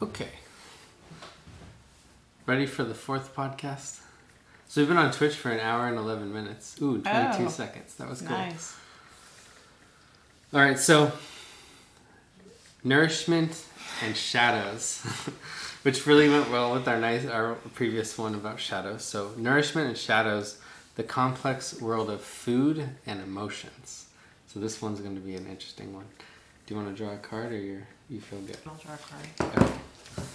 Okay. Ready for the fourth podcast? So we've been on Twitch for an hour and 11 minutes. Ooh, 22 seconds. That was cool. Nice. All right, so nourishment and shadows, which really went well with our previous one about shadows. So nourishment and shadows, the complex world of food and emotions. So this one's going to be an interesting one. Do you want to draw a card, or you feel good? I'll draw a card. Okay.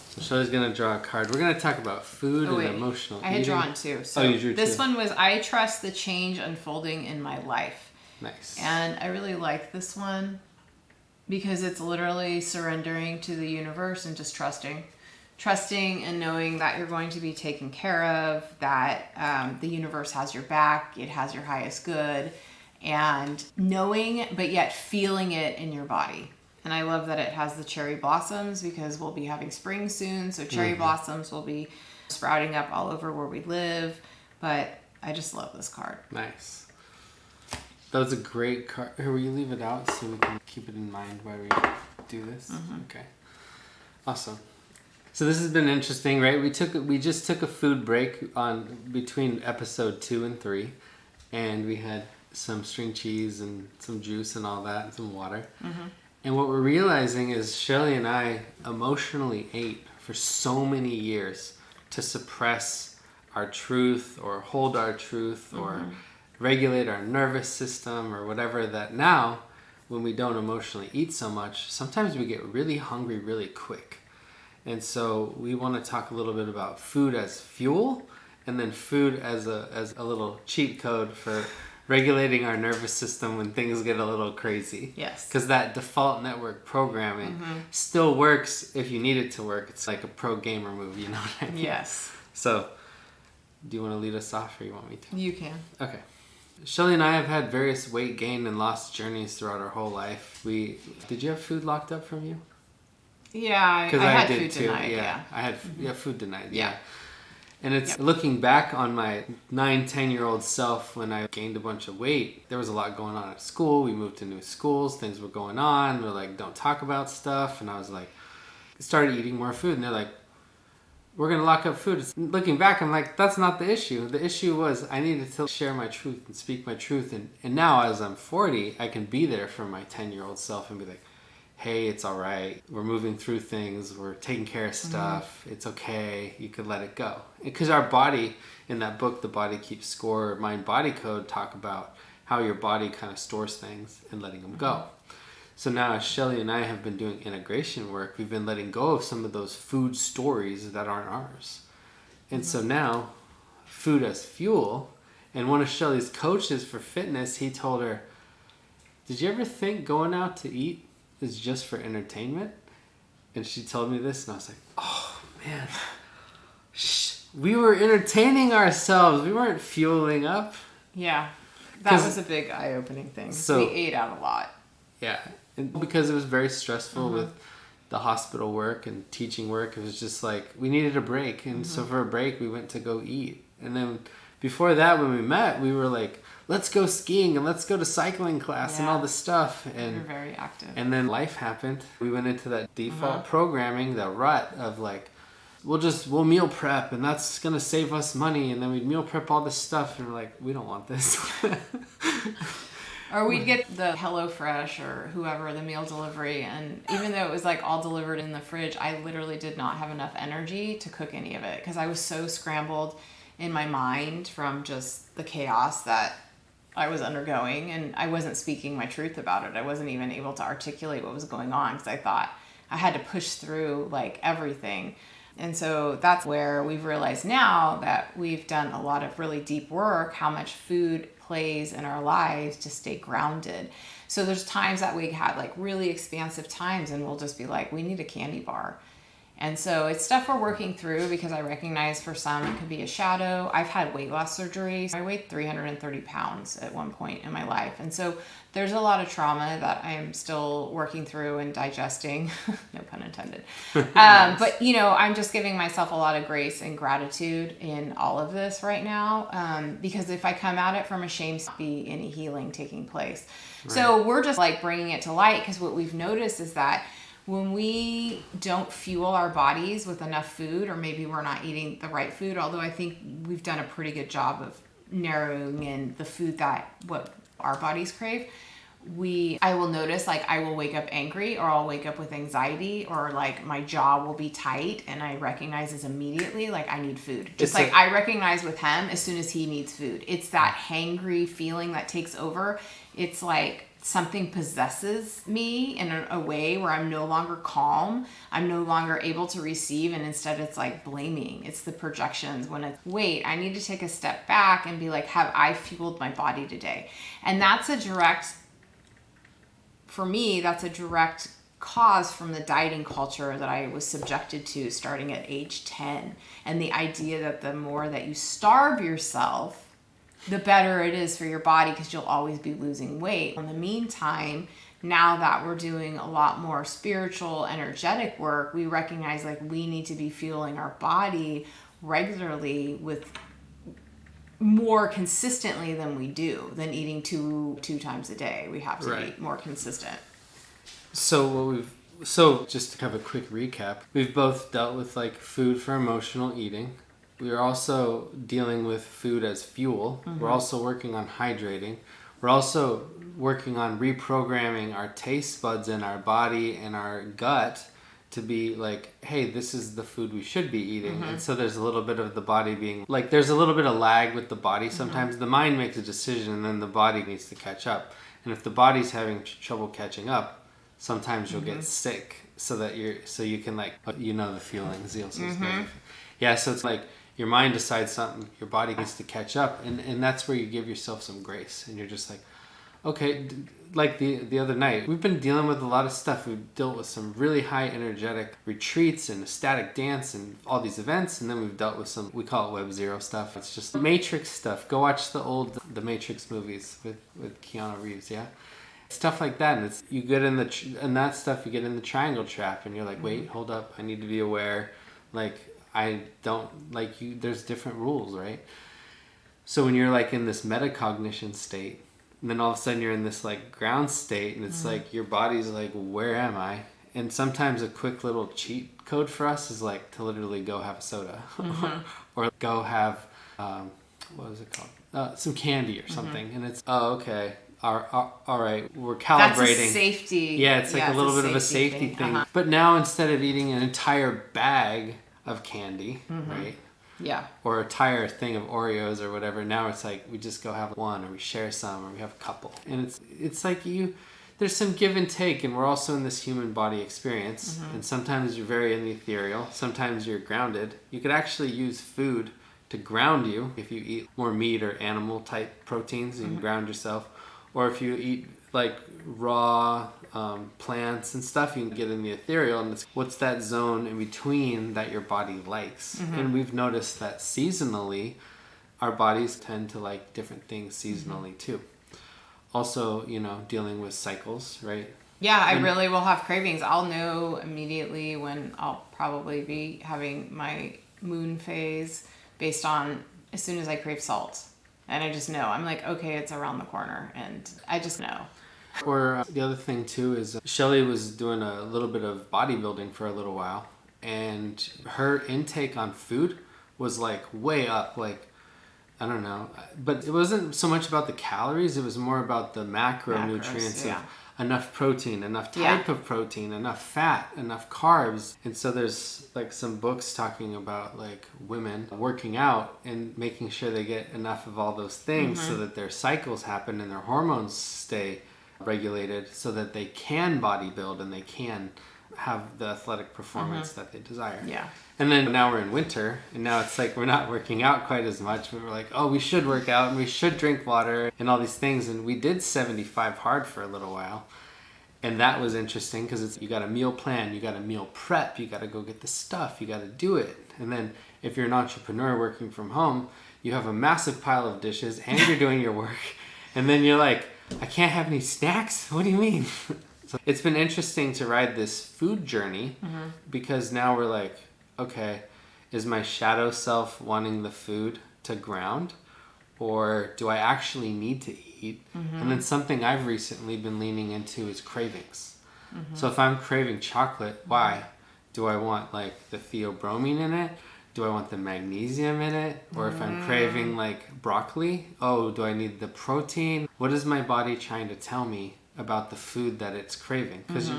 So Shelley's going to draw a card. We're going to talk about food and emotional eating. I had drawn two. So you drew this two. one was, I trust the change unfolding in my life. Nice. And I really like this one because it's literally surrendering to the universe and just trusting and knowing that you're going to be taken care of, that the universe has your back, it has your highest good, and knowing but yet feeling it in your body. And I love that it has the cherry blossoms because we'll be having spring soon, so cherry blossoms will be sprouting up all over where we live. But I just love this card. Nice. That was a great card. Here, will you leave it out so we can keep it in mind while we do this? Okay. Awesome. So this has been interesting, right? We just took a food break on between episode 2 and 3, and we had some string cheese and some juice and all that and some water. And what we're realizing is Shelley and I emotionally ate for so many years to suppress our truth or hold our truth or regulate our nervous system or whatever, that now when we don't emotionally eat so much, sometimes we get really hungry really quick. And so we want to talk a little bit about food as fuel, and then food as a little cheat code for regulating our nervous system when things get a little crazy. Yes. Because that default network programming still works if you need it to work. It's like a pro gamer move, you know what I mean? Yes. So, do you want to lead us off, or you want me to? You can. Okay. Shelley and I have had various weight gain and loss journeys throughout our whole life. Did you have food locked up from you? Yeah, I had food too. denied. Yeah, I had food denied. Yeah. And it's looking back on my 9-10-year-old self when I gained a bunch of weight. There was a lot going on at school. We moved to new schools. Things were going on. They're like, don't talk about stuff. And I was like, started eating more food. And they're like, we're going to lock up food. Looking back, I'm like, that's not the issue. The issue was I needed to share my truth and speak my truth. And now as I'm 40, I can be there for my 10-year-old self and be like, hey, it's all right. We're moving through things. We're taking care of stuff. It's okay. You could let it go. Because our body, in that book, The Body Keeps Score, Mind Body Code, talk about how your body kind of stores things and letting them go. So now as Shelley and I have been doing integration work, we've been letting go of some of those food stories that aren't ours. And so now, food as fuel. And one of Shelley's coaches for fitness, he told her, did you ever think going out to eat is just for entertainment? And she told me this, and I was like, oh man, we were entertaining ourselves. We weren't fueling up. Yeah, that was a big eye-opening thing. So we ate out a lot. Yeah, and because it was very stressful with the hospital work and teaching work. It was just like we needed a break, and so for a break we went to go eat. And then before that, when we met, we were like, let's go skiing and let's go to cycling class and all this stuff. And we were very active. And then life happened. We went into that default programming, that rut of like, we'll meal prep and that's going to save us money. And then we'd meal prep all this stuff and we're like, we don't want this. Or we'd get the HelloFresh or whoever, the meal delivery. And even though it was like all delivered in the fridge, I literally did not have enough energy to cook any of it because I was so scrambled in my mind from just the chaos that I was undergoing, and I wasn't speaking my truth about it. I wasn't even able to articulate what was going on because I thought I had to push through like everything. And so that's where we've realized now that we've done a lot of really deep work, how much food plays in our lives to stay grounded. So there's times that we had like really expansive times and we'll just be like, we need a candy bar. And so it's stuff we're working through because I recognize for some it could be a shadow. I've had weight loss surgery. I weighed 330 pounds at one point in my life. And so there's a lot of trauma that I'm still working through and digesting. No pun intended. But, you know, I'm just giving myself a lot of grace and gratitude in all of this right now. Because if I come at it from a shame, there won't be any healing taking place. Right. So we're just like bringing it to light because what we've noticed is that when we don't fuel our bodies with enough food, or maybe we're not eating the right food, although I think we've done a pretty good job of narrowing in the food that what our bodies crave, I will notice, like, I will wake up angry, or I'll wake up with anxiety, or like my jaw will be tight, and I recognize this immediately, like I need food. I recognize with him as soon as he needs food. It's that hangry feeling that takes over. It's like something possesses me in a way where I'm no longer calm. I'm no longer able to receive, and instead it's like blaming. It's the projections when it's, wait, I need to take a step back and be like, have I fueled my body today? And that's for me, that's a direct cause from the dieting culture that I was subjected to starting at age 10. And the idea that the more that you starve yourself, the better it is for your body, because you'll always be losing weight. In the meantime, now that we're doing a lot more spiritual, energetic work, we recognize like we need to be fueling our body regularly with more consistently than eating two times a day. We have to be more consistent. So just to have a quick recap, we've both dealt with like food for emotional eating. We are also dealing with food as fuel. Mm-hmm. We're also working on hydrating. We're also working on reprogramming our taste buds in our body and our gut to be like, hey, this is the food we should be eating. Mm-hmm. And so there's a little bit of the body being like, there's a little bit of lag with the body. Sometimes mm-hmm. the mind makes a decision and then the body needs to catch up. And if the body's having trouble catching up, sometimes you'll mm-hmm. get sick so you can like, you know, the feeling, Zeal says. Mm-hmm. Yeah. So it's like your mind decides something, your body needs to catch up. And that's where you give yourself some grace. And you're just like, okay, like the other night, we've been dealing with a lot of stuff. We've dealt with some really high energetic retreats and ecstatic dance and all these events. And then we've dealt with some, we call it Web Zero stuff. It's just Matrix stuff. Go watch the Matrix movies with Keanu Reeves, yeah? Stuff like that. And you get in that stuff, you get in the triangle trap and you're like, wait, hold up. I need to be aware. Like, I don't, like you, there's different rules, right? So when you're like in this metacognition state, and then all of a sudden you're in this like ground state, and it's mm-hmm. like your body's like, where am I? And sometimes a quick little cheat code for us is like to literally go have a soda mm-hmm. or go have what was it called? Some candy or something. Mm-hmm. And it's okay. All right, we're calibrating. That's a safety. Yeah, it's like a little bit of a safety thing. Uh-huh. But now instead of eating an entire bag of candy, mm-hmm. right? Yeah. Or a entire thing of Oreos or whatever. Now it's like we just go have one, or we share some, or we have a couple. And it's like there's some give and take, and we're also in this human body experience. Mm-hmm. And sometimes you're very in the ethereal. Sometimes you're grounded. You could actually use food to ground you. If you eat more meat or animal type proteins, you can mm-hmm. ground yourself. Or if you eat like raw plants and stuff, you can get in the ethereal, and it's what's that zone in between that your body likes. Mm-hmm. And we've noticed that seasonally our bodies tend to like different things seasonally mm-hmm. too. Also, you know, dealing with cycles, right? Yeah, I really will have cravings. I'll know immediately when I'll probably be having my moon phase based on as soon as I crave salt. And I just know. I'm like, okay, it's around the corner. And I just know. Or the other thing too is Shelley was doing a little bit of bodybuilding for a little while, and her intake on food was like way up, like I don't know, but it wasn't so much about the calories, it was more about the macronutrients of enough protein, enough type of protein, enough fat, enough carbs. And so there's like some books talking about like women working out and making sure they get enough of all those things mm-hmm. so that their cycles happen and their hormones stay regulated so that they can bodybuild and they can have the athletic performance mm-hmm. that they desire. Yeah. And then now we're in winter, and now it's like we're not working out quite as much, but we're like, oh, we should work out and we should drink water and all these things. And we did 75 hard for a little while. And that was interesting because you got a meal plan, you got a meal prep, you got to go get the stuff, you got to do it. And then if you're an entrepreneur working from home, you have a massive pile of dishes and you're doing your work. And then you're like, I can't have any snacks? What do you mean? So it's been interesting to ride this food journey mm-hmm. because now we're like, okay, is my shadow self wanting the food to ground, or do I actually need to eat? Mm-hmm. And then something I've recently been leaning into is cravings. So if I'm craving chocolate, why? Do I want like the theobromine in it? Do I want the magnesium in it? Or if I'm craving like broccoli, do I need the protein? What is my body trying to tell me about the food that it's craving? Because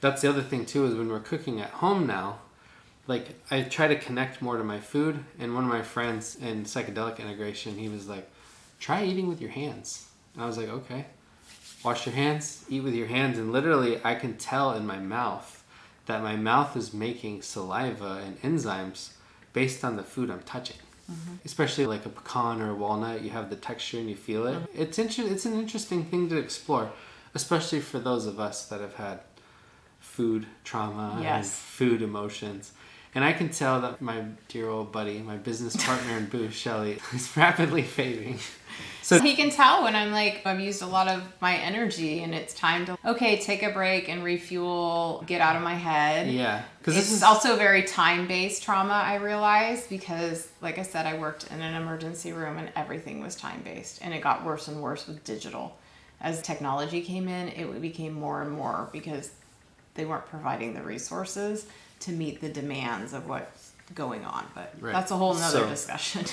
that's the other thing too, is when we're cooking at home now, like I try to connect more to my food. And one of my friends in psychedelic integration, he was like, try eating with your hands. And I was like, okay. Wash your hands, eat with your hands, and literally I can tell in my mouth that my mouth is making saliva and enzymes based on the food I'm touching. Especially like a pecan or a walnut, you have the texture and you feel it. It's an interesting thing to explore, especially for those of us that have had food trauma and food emotions. And I can tell that my dear old buddy, my business partner in Boo, Shelley, is rapidly fading. So he can tell when I'm like, I've used a lot of my energy and it's time to, take a break and refuel, get out of my head. Yeah. Because this is also very time-based trauma, I realized, because like I said, I worked in an emergency room and everything was time-based, and it got worse and worse with digital. As technology came in, it became more and more because they weren't providing the resources to meet the demands of what's going on. But that's a whole nother discussion.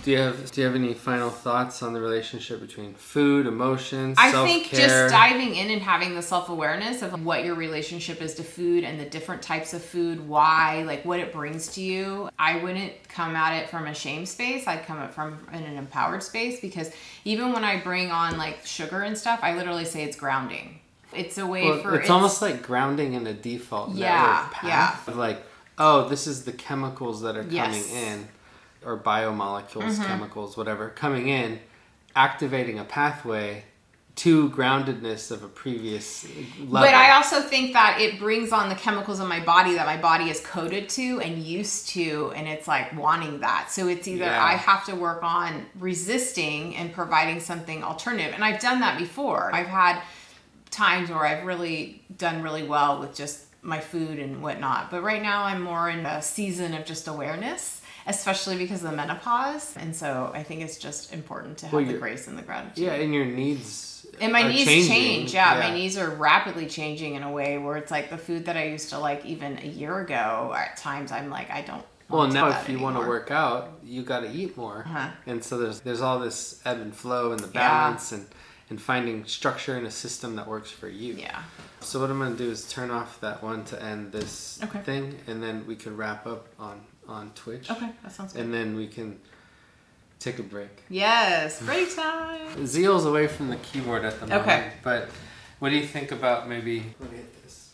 Do you have any final thoughts on the relationship between food, emotions, self-care? I think just diving in and having the self-awareness of what your relationship is to food and the different types of food, why, like what it brings to you. I wouldn't come at it from a shame space. I'd come at it from an empowered space, because even when I bring on like sugar and stuff, I literally say it's grounding. It's a way it's almost like grounding in a default network path of like, this is the chemicals that are coming in, or biomolecules, chemicals, whatever, coming in, activating a pathway to groundedness of a previous level. But I also think that it brings on the chemicals in my body that my body is coded to and used to, and it's like wanting that. So it's either I have to work on resisting and providing something alternative. And I've done that before. I've had times where I've really done really well with just my food and whatnot. But right now I'm more in a season of just awareness, especially because of the menopause. And so I think it's just important to have the grace and the gratitude. Yeah, and your needs and my needs changing. change. Yeah, my needs are rapidly changing in a way where it's like the food that I used to like even a year ago, at times I'm like, I don't want now that if you anymore. want to work out, you got to eat more. And so there's all this ebb and flow and the balance and finding structure in a system that works for you. Yeah. So what I'm going to do is turn off that one to end this thing, and then we could wrap up on Twitch. Okay, that sounds good. And then we can take a break. Yes, break time. Zeal's away from the keyboard at the moment. Okay. But what do you think about maybe... Let me hit this.